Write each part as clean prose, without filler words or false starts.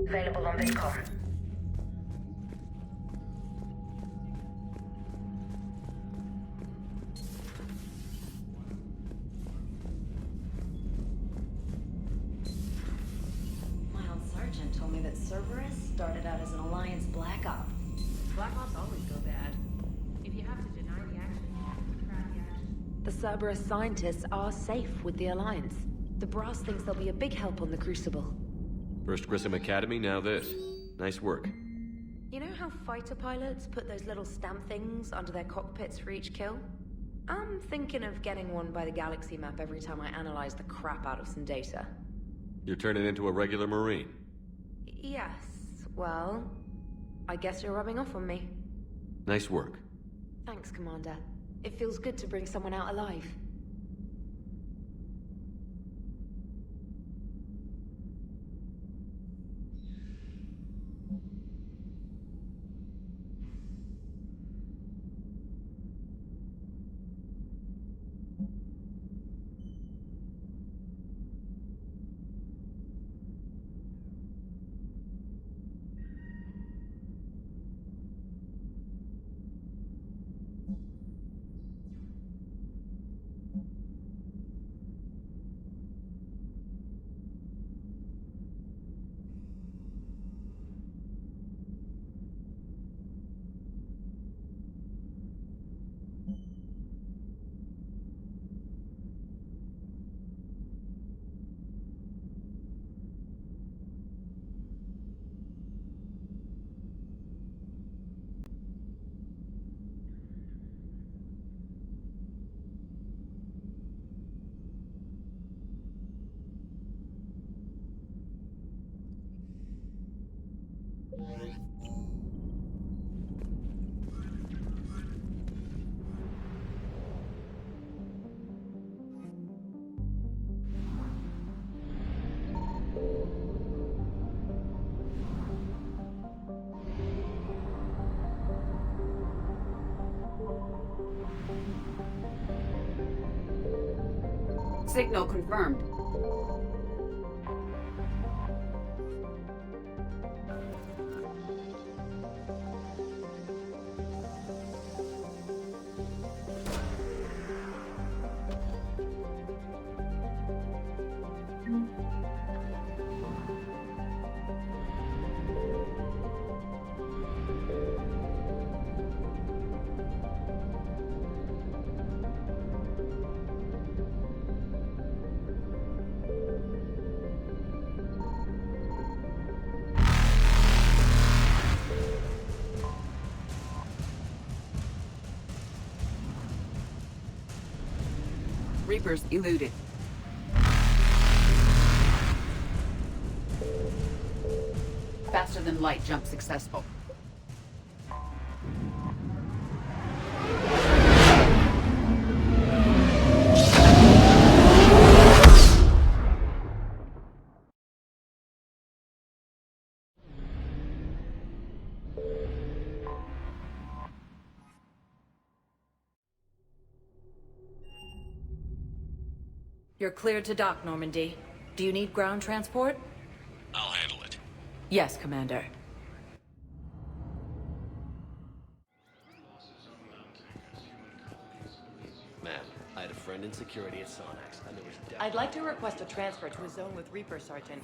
Available on Vidcom. Mild Sergeant told me that Cerberus started out as an Alliance Black Op. Black Ops always go bad. If you have to deny the action, you have to track the action. The Cerberus scientists are safe with the Alliance. The Brass thinks they'll be a big help on the Crucible. First Grissom Academy, now this. Nice work. You know how fighter pilots put those little stamp things under their cockpits for each kill? I'm thinking of getting one by the galaxy map every time I analyze the crap out of some data. You're turning into a regular Marine. Yes, well, I guess you're rubbing off on me. Nice work. Thanks, Commander. It feels good to bring someone out alive. Signal confirmed. Reapers eluded. Faster than light jump successful. You're cleared to dock, Normandy. Do you need ground transport? I'll handle it. Yes, Commander. Ma'am, I had a friend in security at Sonax, and there was I'd like to request a transfer to a zone with Reaper, Sergeant.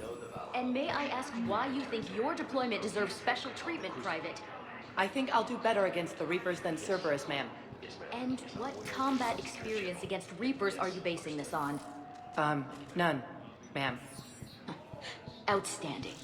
And may I ask why you think your deployment deserves special treatment, Private? I think I'll do better against the Reapers than Cerberus, ma'am. And what combat experience against Reapers are you basing this on? None, ma'am. Outstanding.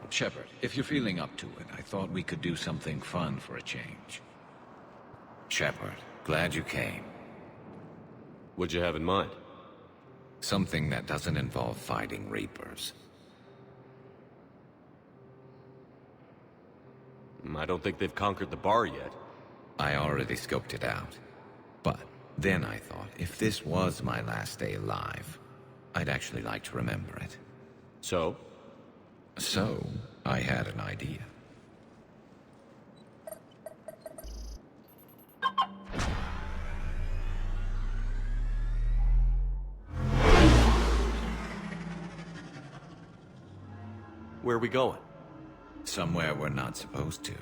Shepard, if you're feeling up to it, I thought we could do something fun for a change. Shepard, glad you came. What'd you have in mind? Something that doesn't involve fighting Reapers. I don't think they've conquered the bar yet. I already scoped it out. But then I thought, if this was my last day alive, I'd actually like to remember it. So? So, I had an idea. Where are we going? Somewhere we're not supposed to.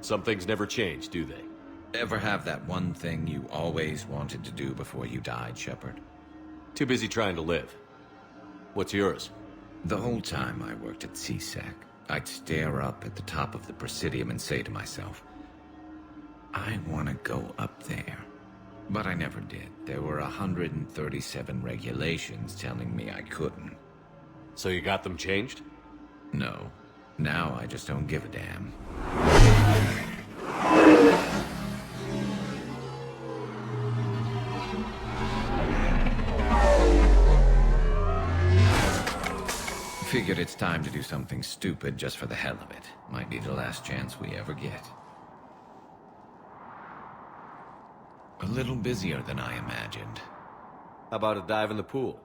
Some things never change, do they? Ever have that one thing you always wanted to do before you died, Shepard? Too busy trying to live. What's yours? The whole time I worked at CSEC, I'd stare up at the top of the Presidium and say to myself, I want to go up there. But I never did. There were 137 regulations telling me I couldn't. So you got them changed? No. Now I just don't give a damn. Figured it's time to do something stupid just for the hell of it. Might be the last chance we ever get. A little busier than I imagined. How about a dive in the pool?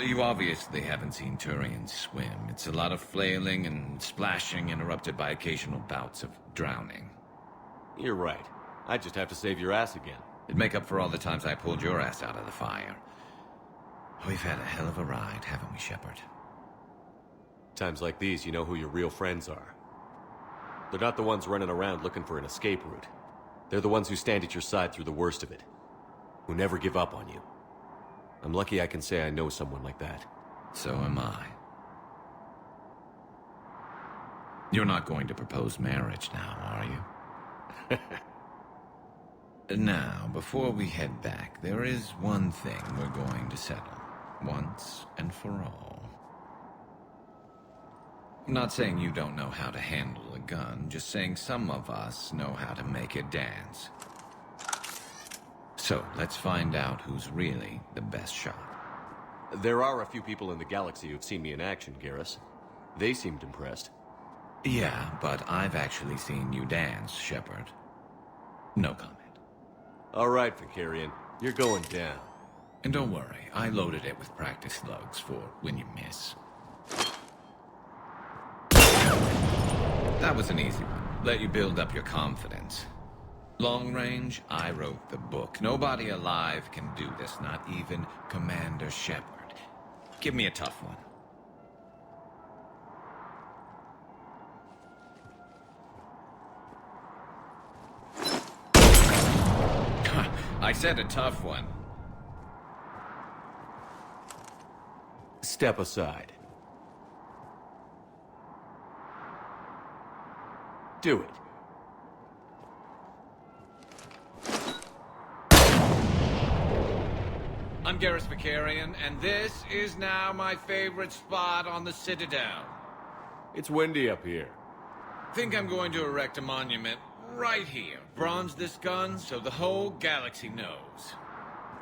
You obviously haven't seen Turians swim. It's a lot of flailing and splashing interrupted by occasional bouts of drowning. You're right. I just have to save your ass again. It'd make up for all the times I pulled your ass out of the fire. We've had a hell of a ride, haven't we, Shepard? Times like these, you know who your real friends are. They're not the ones running around looking for an escape route. They're the ones who stand at your side through the worst of it. Who never give up on you. I'm lucky I can say I know someone like that. So am I. You're not going to propose marriage now, are you? Now, before we head back, there is one thing we're going to settle. Once and for all. I'm not saying you don't know how to handle a gun, just saying some of us know how to make it dance. So, let's find out who's really the best shot. There are a few people in the galaxy who've seen me in action, Garrus. They seemed impressed. Yeah, but I've actually seen you dance, Shepard. No comment. All right, Vicarian. You're going down. And don't worry, I loaded it with practice slugs for when you miss. That was an easy one. Let you build up your confidence. Long range, I wrote the book. Nobody alive can do this, not even Commander Shepard. Give me a tough one. I said a tough one. Step aside. Do it. I'm Garrus Vicarian, and this is now my favorite spot on the Citadel. It's windy up here. Think I'm going to erect a monument right here. Bronze this gun so the whole galaxy knows.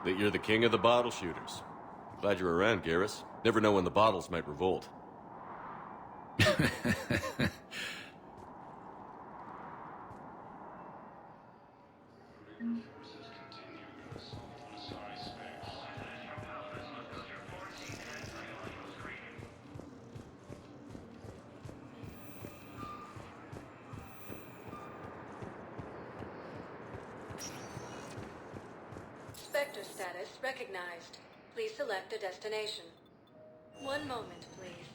That you're the king of the bottle shooters. Glad you're around, Garrus. Never know when the bottles might revolt. Spectre status recognized. Please select a destination. One moment, please.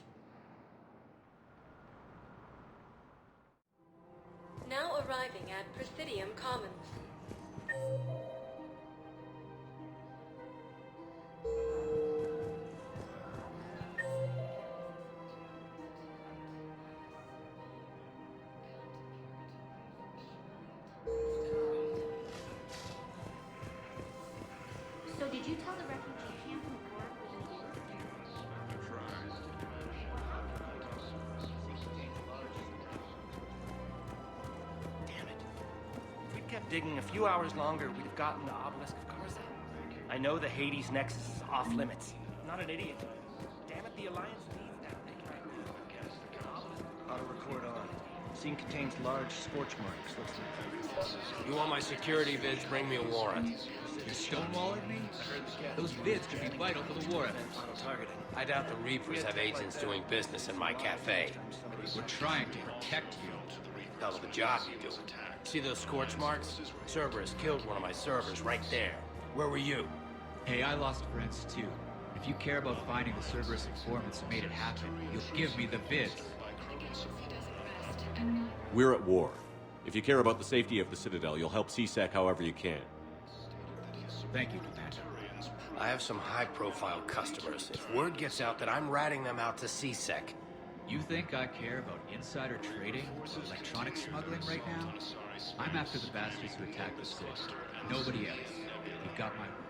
Now arriving at Presidium Commons. So did you tell the refugee camp in the port was in order? Damn it. If we'd kept digging a few hours longer, we'd have gotten the obelisk of Karza. I know the Hades Nexus is off limits. I'm not an idiot. Damn it, the Alliance needs that thing right now. Auto record on. Scene contains large scorch marks. You want my security vids? Bring me a warrant. You stonewalling me? Those vids could be vital for the war effort. I doubt the Reapers have agents doing business in my cafe. We're trying to protect you. Hell of a job you do. See those scorch marks? Cerberus killed one of my servers right there. Where were you? Hey, I lost friends too. If you care about finding the Cerberus informants who made it happen, you'll give me the vids. We're at war. If you care about the safety of the Citadel, you'll help CSEC however you can. Thank you, Commander. I have some high-profile customers. If word gets out that I'm ratting them out to CSEC, You think I care about insider trading or electronic smuggling right now? I'm after the bastards who attacked the city. Nobody else. You've got my word.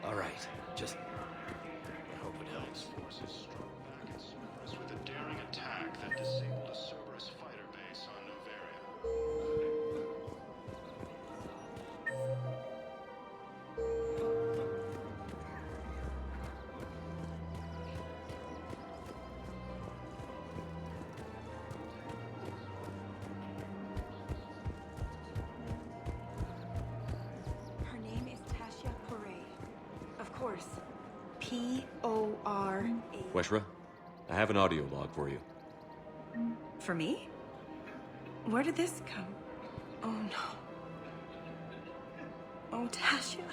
all right. Just I hope it helps. With a daring attack that disabled a Cerberus fighter base on Novaria. Her name is Tasha Poray. Of course. P-O-R-A. Weshra, I have an audio log for you. For me? Where did this come? Oh no. Oh, Tasha.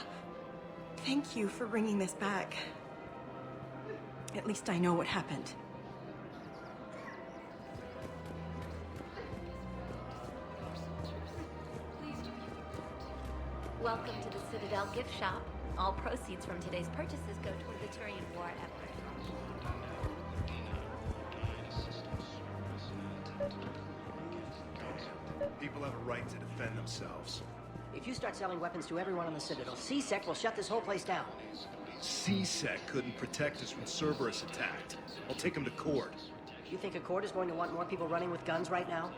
Thank you for bringing this back. At least I know what happened. Welcome to the Citadel gift shop. All proceeds from today's purchases go toward the Turian war effort. People have a right to defend themselves. If you start selling weapons to everyone on the Citadel, CSEC will shut this whole place down. CSEC couldn't protect us when Cerberus attacked. I'll take them to court. You think a court is going to want more people running with guns right now?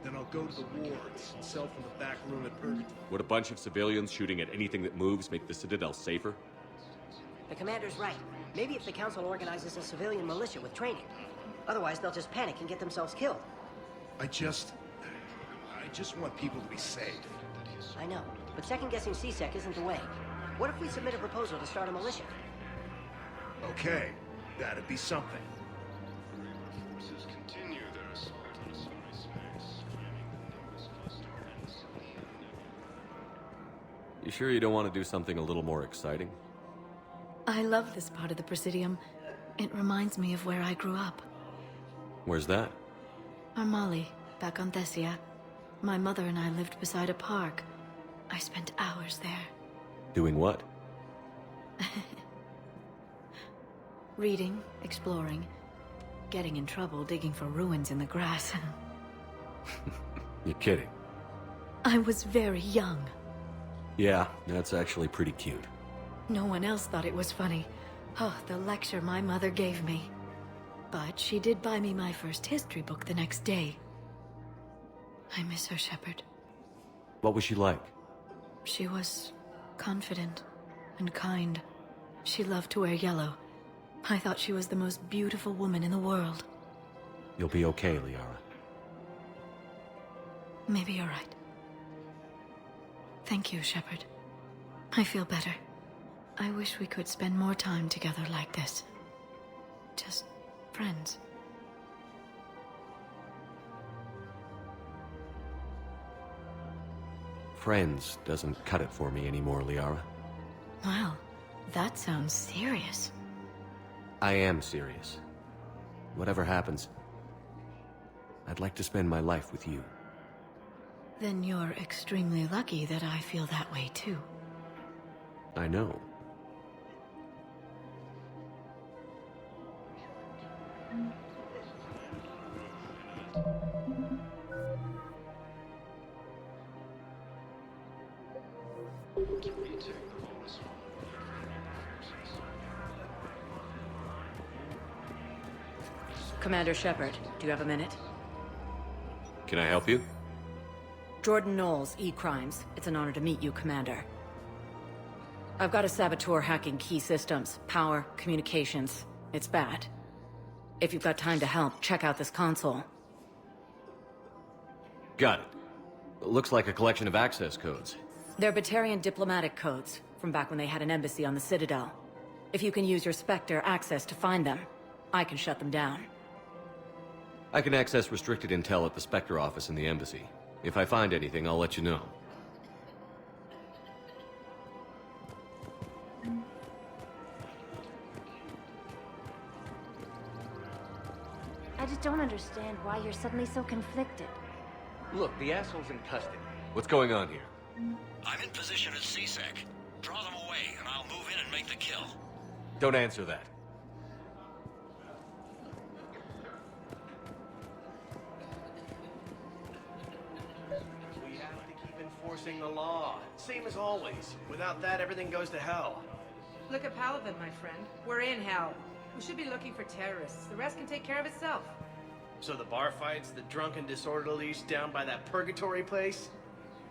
Then I'll go to the wards and sell from the back room at Purgatory. Would a bunch of civilians shooting at anything that moves make the Citadel safer? The commander's right. Maybe if the council organizes a civilian militia with training. Otherwise, they'll just panic and get themselves killed. I just want people to be safe. I know, but second-guessing CSEC isn't the way. What if we submit a proposal to start a militia? Okay, that'd be something. You sure you don't want to do something a little more exciting? I love this part of the Presidium. It reminds me of where I grew up. Where's that? Armali, back on Thessia. My mother and I lived beside a park. I spent hours there. Doing what? Reading, exploring, getting in trouble digging for ruins in the grass. You're kidding. I was very young. Yeah, that's actually pretty cute. No one else thought it was funny. Oh, the lecture my mother gave me. But she did buy me my first history book the next day. I miss her, Shepard. What was she like? She was confident and kind. She loved to wear yellow. I thought she was the most beautiful woman in the world. You'll be okay, Liara. Maybe you're right. Thank you, Shepard. I feel better. I wish we could spend more time together like this. Just friends. Friends doesn't cut it for me anymore, Liara. Wow, that sounds serious. I am serious. Whatever happens, I'd like to spend my life with you. Then you're extremely lucky that I feel that way too. I know. Commander Shepard, do you have a minute? Can I help you? Jordan Knowles, E-Crimes. It's an honor to meet you, Commander. I've got a saboteur hacking key systems, power, communications. It's bad. If you've got time to help, check out this console. Got it. Looks like a collection of access codes. They're Batarian diplomatic codes, from back when they had an embassy on the Citadel. If you can use your Spectre access to find them, I can shut them down. I can access restricted intel at the Spectre office in the embassy. If I find anything, I'll let you know. I just don't understand why you're suddenly so conflicted. Look, the asshole's in custody. What's going on here? I'm in position at CSEC. Draw them away, and I'll move in and make the kill. Don't answer that. We have to keep enforcing the law. Same as always. Without that, everything goes to hell. Look at Paladin, my friend. We're in hell. We should be looking for terrorists. The rest can take care of itself. So the bar fights, the drunken disorderlies down by that purgatory place?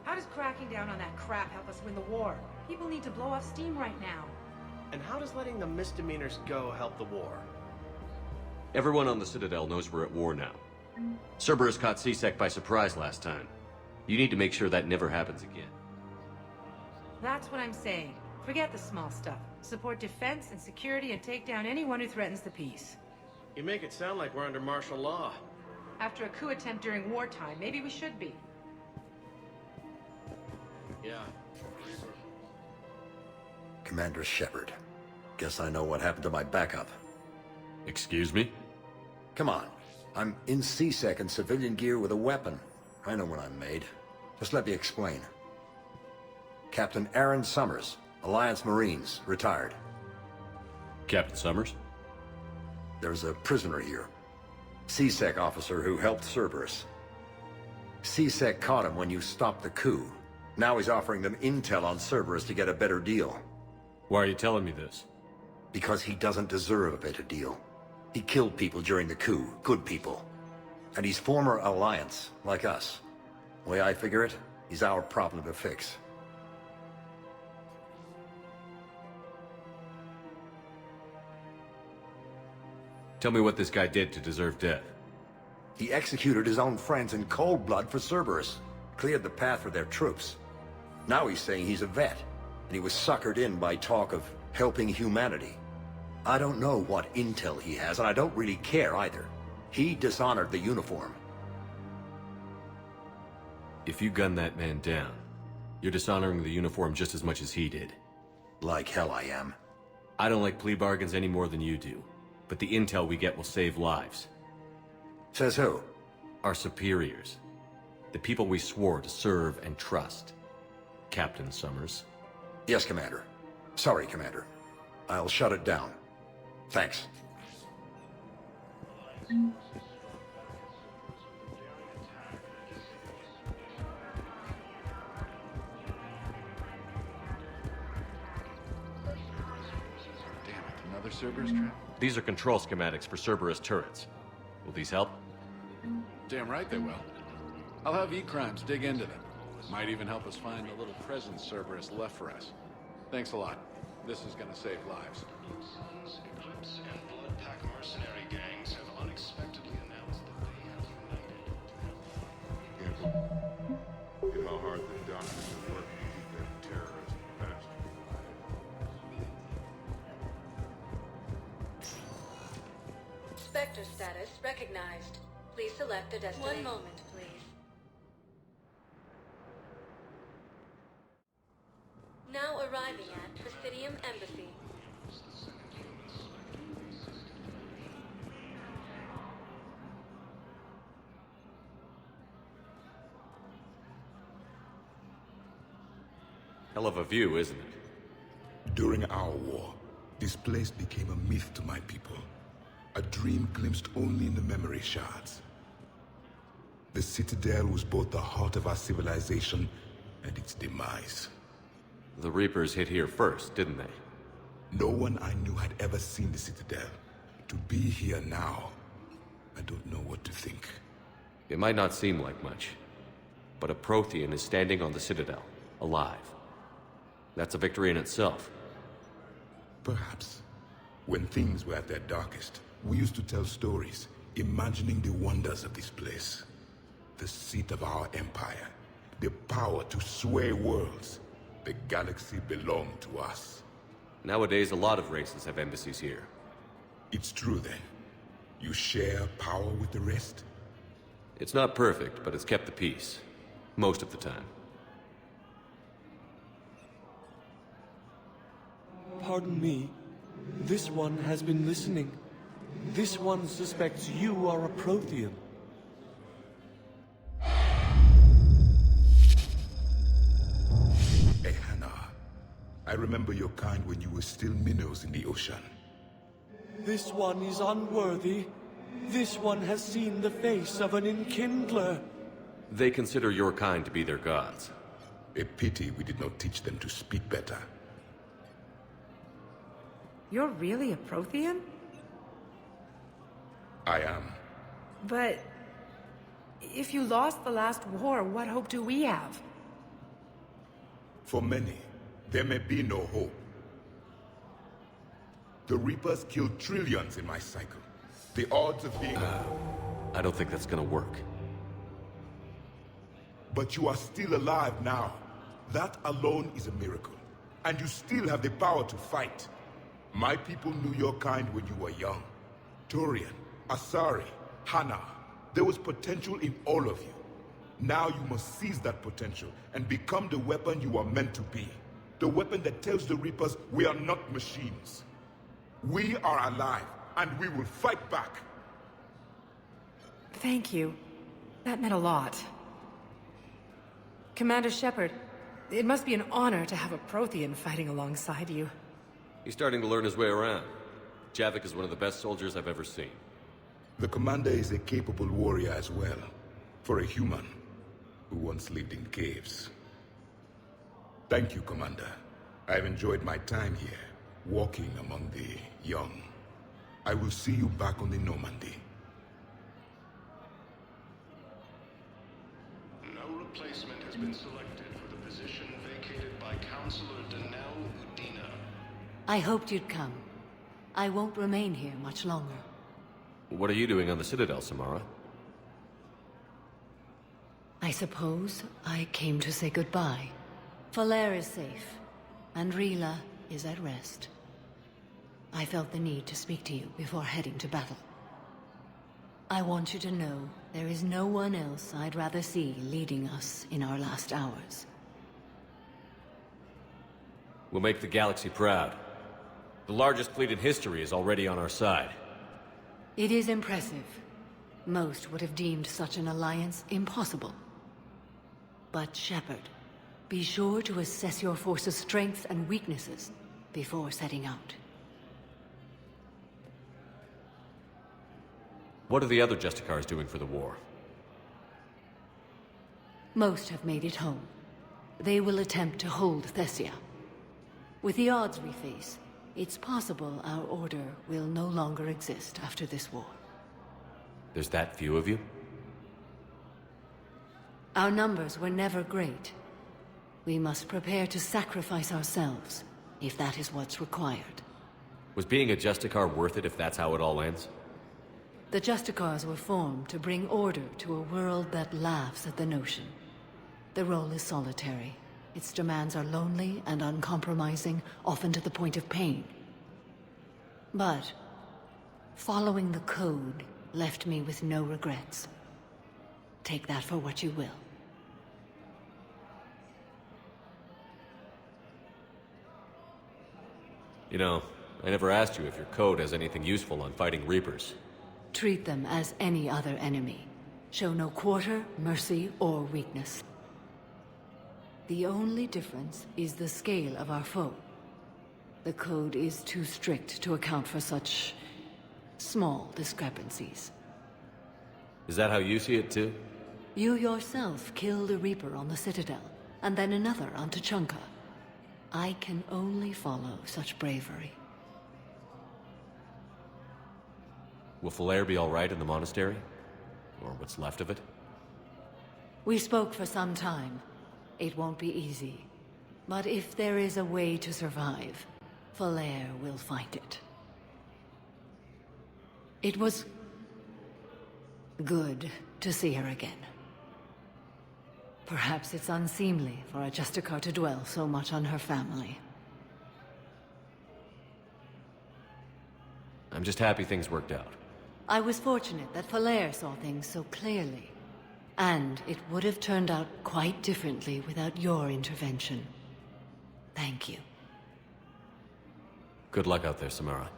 How does cracking down on that crap help us win the war? People need to blow off steam right now. And how does letting the misdemeanors go help the war? Everyone on the Citadel knows we're at war now. Cerberus caught CSEC by surprise last time. You need to make sure that never happens again. That's what I'm saying. Forget the small stuff. Support defense and security and take down anyone who threatens the peace. You make it sound like we're under martial law. After a coup attempt during wartime, maybe we should be. Yeah. Commander Shepard. Guess I know what happened to my backup. Excuse me? Come on. I'm in CSEC in civilian gear with a weapon. I know what I'm made. Just let me explain. Captain Aaron Summers, Alliance Marines, retired. Captain Summers? There's a prisoner here. CSEC officer who helped Cerberus. CSEC caught him when you stopped the coup. Now he's offering them intel on Cerberus to get a better deal. Why are you telling me this? Because he doesn't deserve a better deal. He killed people during the coup, good people. And he's former Alliance, like us. The way I figure it, he's our problem to fix. Tell me what this guy did to deserve death. He executed his own friends in cold blood for Cerberus. Cleared the path for their troops. Now he's saying he's a vet, and he was suckered in by talk of helping humanity. I don't know what intel he has, and I don't really care either. He dishonored the uniform. If you gun that man down, you're dishonoring the uniform just as much as he did. Like hell I am. I don't like plea bargains any more than you do, but the intel we get will save lives. Says who? Our superiors. The people we swore to serve and trust. Captain Summers. Yes, Commander. Sorry, Commander. I'll shut it down. Thanks. Another Cerberus trap? These are control schematics for Cerberus turrets. Will these help? Damn right they will. I'll have E-Crimes dig into them. Might even help us find the little presents Cerberus left for us. Thanks a lot. This is gonna save lives. Eclipse and Blood Pack mercenary gangs have unexpectedly announced that they have united. You know how hard the doctors have worked to keep that terrorist bastard alive. Spectre status recognized. Please select a destination. 1 moment, please. Now arriving at Presidium Embassy. Hell of a view, isn't it? During our war, this place became a myth to my people. A dream glimpsed only in the memory shards. The Citadel was both the heart of our civilization and its demise. The Reapers hit here first, didn't they? No one I knew had ever seen the Citadel. To be here now, I don't know what to think. It might not seem like much, but a Prothean is standing on the Citadel, alive. That's a victory in itself. Perhaps. When things were at their darkest, we used to tell stories, imagining the wonders of this place. The seat of our empire, the power to sway worlds. The galaxy belonged to us. Nowadays, a lot of races have embassies here. It's true then. You share power with the rest? It's not perfect, but it's kept the peace. Most of the time. Pardon me. This one has been listening. This one suspects you are a Prothean. Hey, Hannah. I remember your kind when you were still minnows in the ocean. This one is unworthy. This one has seen the face of an enkindler. They consider your kind to be their gods. A pity we did not teach them to speak better. You're really a Prothean? I am. But if you lost the last war, what hope do we have? For many, there may be no hope. The Reapers killed trillions in my cycle. The odds of being... I don't think that's gonna work. But you are still alive now. That alone is a miracle. And you still have the power to fight. My people knew your kind when you were young. Turian, Asari, Hana. There was potential in all of you. Now you must seize that potential and become the weapon you are meant to be. The weapon that tells the Reapers we are not machines. We are alive, and we will fight back. Thank you. That meant a lot. Commander Shepard, it must be an honor to have a Prothean fighting alongside you. He's starting to learn his way around. Javik is one of the best soldiers I've ever seen. The commander is a capable warrior as well, for a human who once lived in caves. Thank you, Commander. I've enjoyed my time here, walking among the young. I will see you back on the Normandy. No replacement has been selected for the position vacated by Counselor Danelle Udina. I hoped you'd come. I won't remain here much longer. What are you doing on the Citadel, Samara? I suppose I came to say goodbye. Falair is safe, and Rila is at rest. I felt the need to speak to you before heading to battle. I want you to know there is no one else I'd rather see leading us in our last hours. We'll make the galaxy proud. The largest fleet in history is already on our side. It is impressive. Most would have deemed such an alliance impossible. But Shepard, be sure to assess your force's strengths and weaknesses before setting out. What are the other Justicars doing for the war? Most have made it home. They will attempt to hold Thessia. With the odds we face, it's possible our order will no longer exist after this war. There's that few of you? Our numbers were never great. We must prepare to sacrifice ourselves, if that is what's required. Was being a Justicar worth it if that's how it all ends? The Justicars were formed to bring order to a world that laughs at the notion. The role is solitary. Its demands are lonely and uncompromising, often to the point of pain. But following the code left me with no regrets. Take that for what you will. You know, I never asked you if your code has anything useful on fighting Reapers. Treat them as any other enemy. Show no quarter, mercy, or weakness. The only difference is the scale of our foe. The code is too strict to account for such small discrepancies. Is that how you see it too? You yourself killed a Reaper on the Citadel, and then another on Tuchanka. I can only follow such bravery. Will Falair be alright in the monastery? Or what's left of it? We spoke for some time. It won't be easy. But if there is a way to survive, Falair will find it. It was good to see her again. Perhaps it's unseemly for a Justicar to dwell so much on her family. I'm just happy things worked out. I was fortunate that Falair saw things so clearly. And it would have turned out quite differently without your intervention. Thank you. Good luck out there, Samara.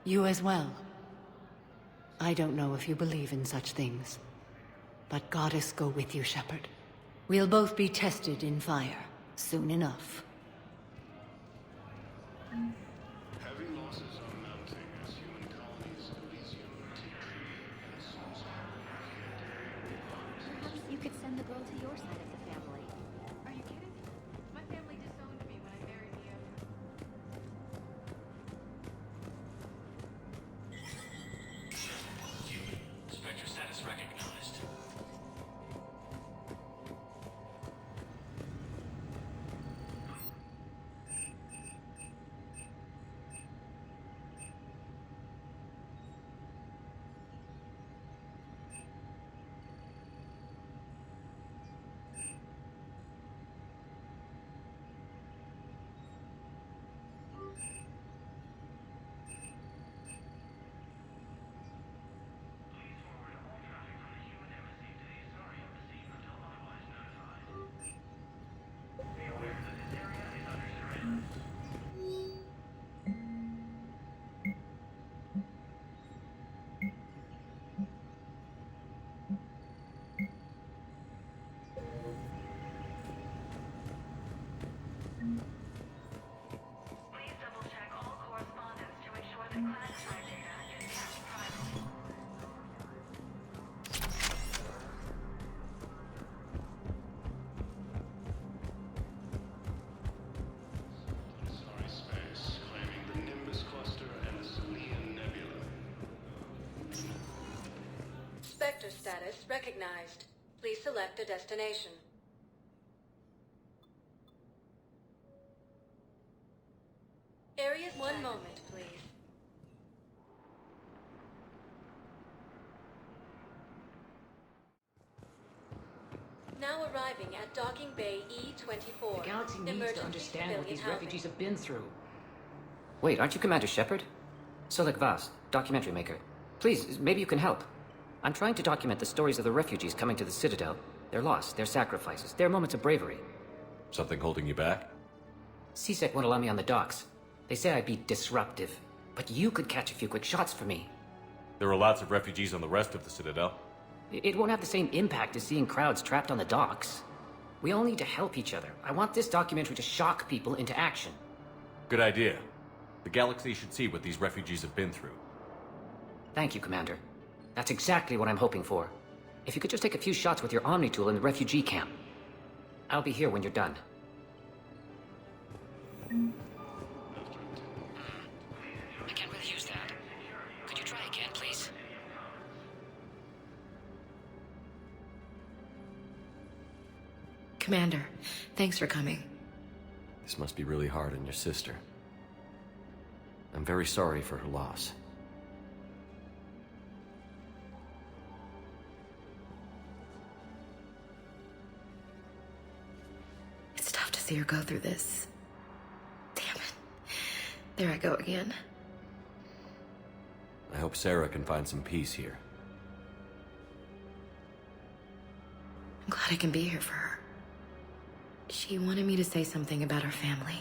You as well. I don't know if you believe in such things, but Goddess go with you, Shepard. We'll both be tested in fire, soon enough. Heavy losses are mounting as human colonies of Elysium take training and suicide. Perhaps you could send the girl to your side of the family. Are you kidding? My family disowned me when I married you. Spectre status recognized. Spectre status recognized. Please select a destination. Areas. One moment, please. Now arriving at Docking Bay E-24. The galaxy needs to Emergency understand what civilian these housing. refugees have been through. Wait, aren't you Commander Shepard? Solik Vast, documentary maker. Please, maybe you can help. I'm trying to document the stories of the refugees coming to the Citadel. Their loss, their sacrifices, their moments of bravery. Something holding you back? CSEC won't allow me on the docks. They say I'd be disruptive. But you could catch a few quick shots for me. There are lots of refugees on the rest of the Citadel. It won't have the same impact as seeing crowds trapped on the docks. We all need to help each other. I want this documentary to shock people into action. Good idea. The galaxy should see what these refugees have been through. Thank you, Commander. That's exactly what I'm hoping for. If you could just take a few shots with your Omni tool in the refugee camp. I'll be here when you're done. I can't really use that. Could you try again, please? Commander, thanks for coming. This must be really hard on your sister. I'm very sorry for her loss. It's tough to see her go through this. Damn it. There I go again. I hope Sarah can find some peace here. I'm glad I can be here for her. She wanted me to say something about her family.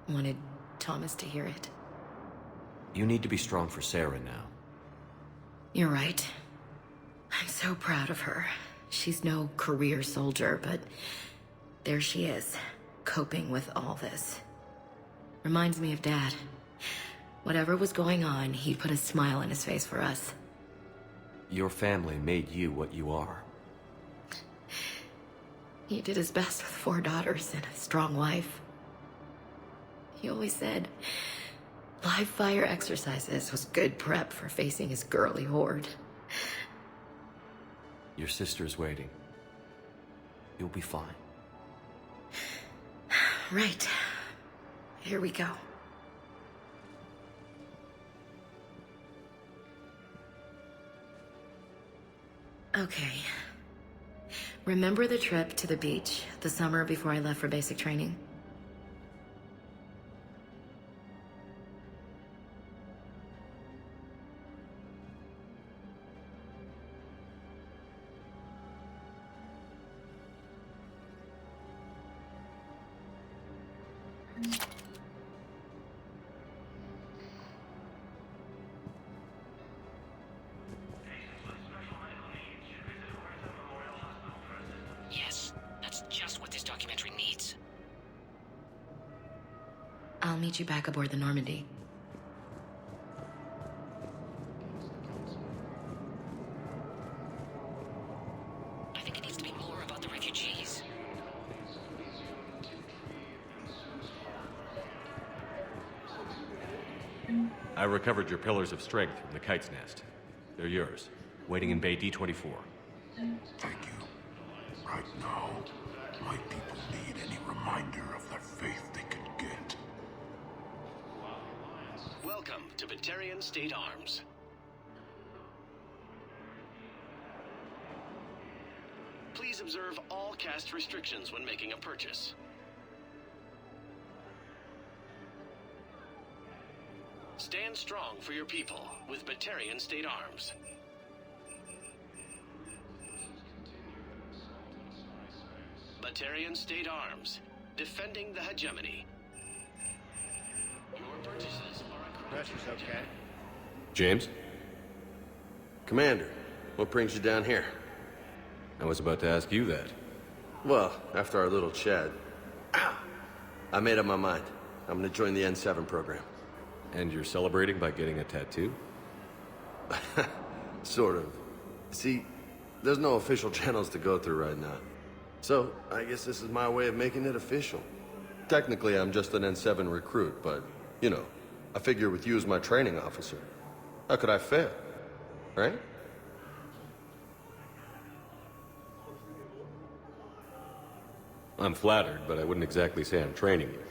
Wanted Thomas to hear it. You need to be strong for Sarah now. You're right. I'm so proud of her. She's no career soldier, but there she is, coping with all this. Reminds me of Dad. Whatever was going on, he put a smile on his face for us. Your family made you what you are. He did his best with 4 daughters and a strong wife. He always said live fire exercises was good prep for facing his girly horde. Your sister's waiting. You'll be fine. Right. Here we go. Okay. Remember the trip to the beach the summer before I left for basic training? I'll meet you back aboard the Normandy. I think it needs to be more about the refugees. I recovered your pillars of strength from the kite's nest. They're yours, waiting in Bay D-24. Thank you. Right now, my people need any reminder of their faith they can get. Welcome to Batarian State Arms. Please observe all caste restrictions when making a purchase. Stand strong for your people with Batarian State Arms. Batarian State Arms, defending the hegemony. Your purchases are Pressure's okay. James? Commander, what brings you down here? I was about to ask you that. Well, after our little chat, I made up my mind. I'm gonna join the N7 program. And you're celebrating by getting a tattoo? Sort of. See, there's no official channels to go through right now. So, I guess this is my way of making it official. Technically, I'm just an N7 recruit, but, you know, I figure with you as my training officer, how could I fail? Right? I'm flattered, but I wouldn't exactly say I'm training you.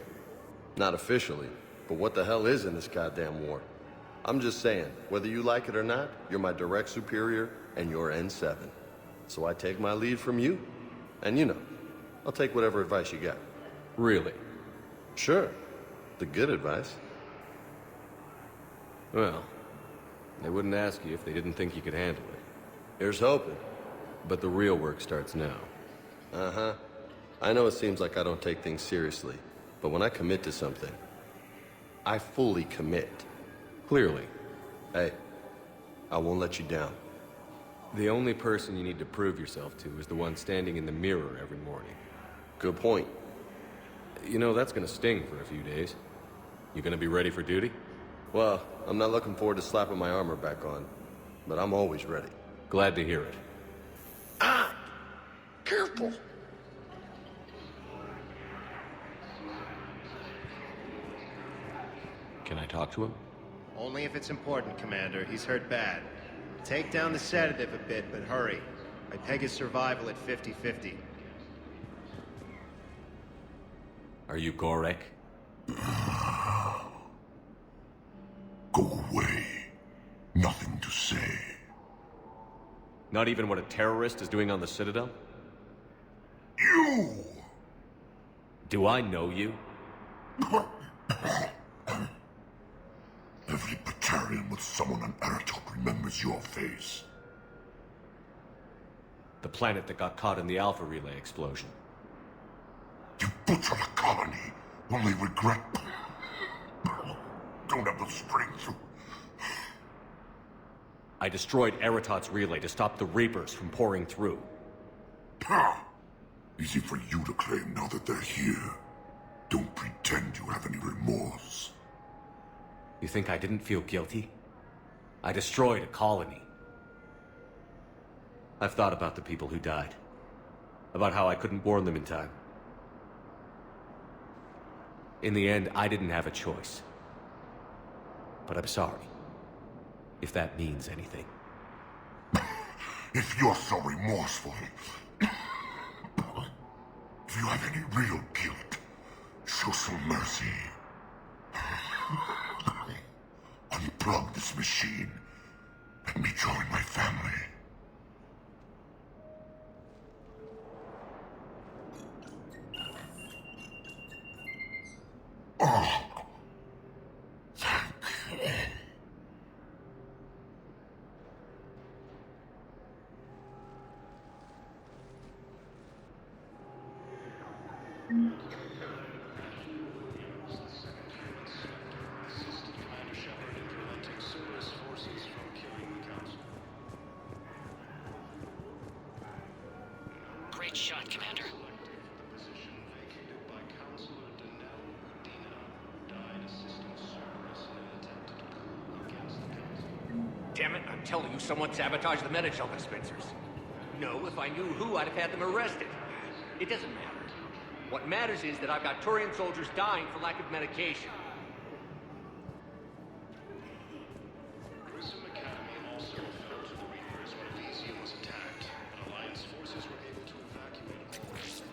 Not officially, but what the hell is in this goddamn war? I'm just saying, whether you like it or not, you're my direct superior, and you're N7. So I take my lead from you. And you know, I'll take whatever advice you got. Really? Sure. The good advice. Well, they wouldn't ask you if they didn't think you could handle it. Here's hoping. But the real work starts now. Uh-huh. I know it seems like I don't take things seriously, but when I commit to something, I fully commit. Clearly. Hey, I won't let you down. The only person you need to prove yourself to is the one standing in the mirror every morning. Good point. You know, that's gonna sting for a few days. You gonna be ready for duty? Well, I'm not looking forward to slapping my armor back on, but I'm always ready. Glad to hear it. Ah! Careful! Can I talk to him? Only if it's important, Commander. He's hurt bad. Take down the sedative a bit, but hurry. I peg his survival at 50-50. Are you Gorek? Go away. Nothing to say. Not even what a terrorist is doing on the Citadel? You! Do I know you? Every Batarian with someone on Aratok remembers your face. The planet that got caught in the Alpha Relay explosion. You butchered a colony, only regret. Don't have the strength to... I destroyed Eratot's relay to stop the Reapers from pouring through. Easy for you to claim now that they're here. Don't pretend you have any remorse. You think I didn't feel guilty? I destroyed a colony. I've thought about the people who died. About how I couldn't warn them in time. In the end, I didn't have a choice. But I'm sorry. If that means anything. If you're so remorseful, if you have any real guilt, show some mercy. Unplug this machine. Let me join my family. Oh. Thank you. Commander Shepard preventing Cerberus forces from killing the Council. Great shot, Commander. The position vacated by Councilor Denel Udina died someone sabotaged the Medi-Gel dispensers? No, if I knew who, I'd have had them arrested. It doesn't matter. What matters is that I've got Turian soldiers dying for lack of medication. Presidium Academy also fell to the Reapers when Elysium was attacked, and Alliance forces were able to evacuate the forces.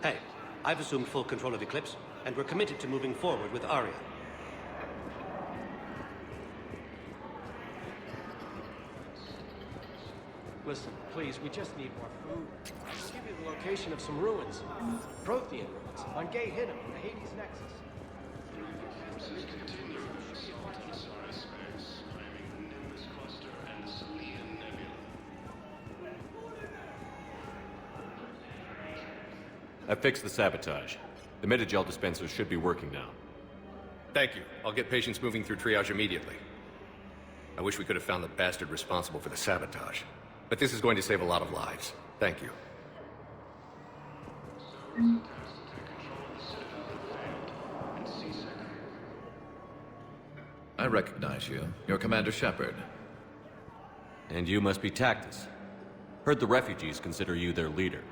Hey, I've assumed full control of Eclipse, and we're committed to moving forward with Aria. Listen, please, we just need more food. I'll give you the location of some ruins. Prothean ruins, on Gay Hinnom in the Hades Nexus. Forces continue to assault inside space, claiming the Nimbus Cluster and the Salian Nebula. I fixed the sabotage. The Medi-Gel dispensers should be working now. Thank you. I'll get patients moving through triage immediately. I wish we could have found the bastard responsible for the sabotage. But this is going to save a lot of lives. Thank you. I recognize you. You're Commander Shepard. And you must be Tactus. Heard the refugees consider you their leader.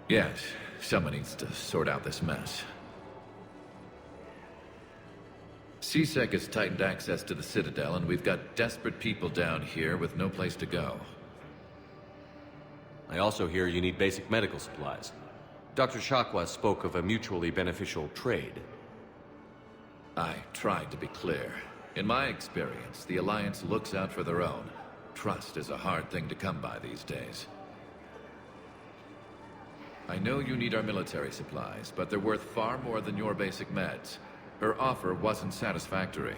Yes, someone needs to sort out this mess. CSEC has tightened access to the Citadel, and we've got desperate people down here with no place to go. I also hear you need basic medical supplies. Dr. Shakwa spoke of a mutually beneficial trade. I tried to be clear. In my experience, the Alliance looks out for their own. Trust is a hard thing to come by these days. I know you need our military supplies, but they're worth far more than your basic meds. Her offer wasn't satisfactory.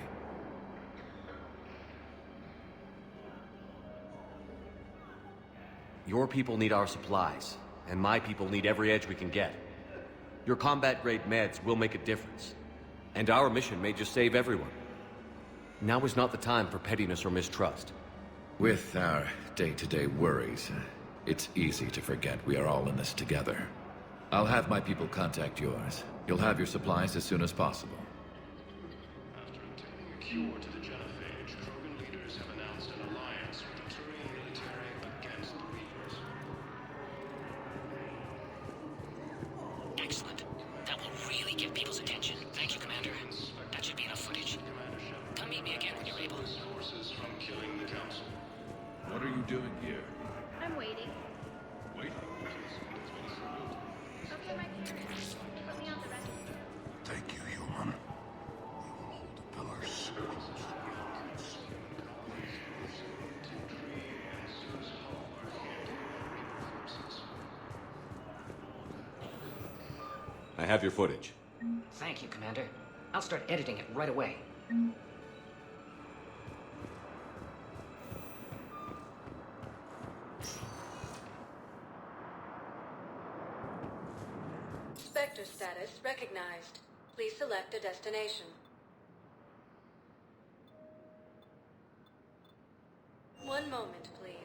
Your people need our supplies, and my people need every edge we can get. Your combat-grade meds will make a difference, and our mission may just save everyone. Now is not the time for pettiness or mistrust. With our day-to-day worries, it's easy to forget we are all in this together. I'll have my people contact yours. You'll have your supplies as soon as possible. After obtaining a cure to the genophage, Krogan leaders have announced an alliance with the Turian military against the Reapers. Excellent. That will really get people's attention. Thank you, Commander. That should be enough footage. Come meet me again when you're able. Forces from killing the Council. What are you doing here? I'm waiting. Waiting? Okay, my parents. Put me on the register. Thank you, human. We will hold the pillars. I have your footage. Thank you, Commander. I'll start editing it right away. Spectre status recognized. Please select a destination. One moment, please.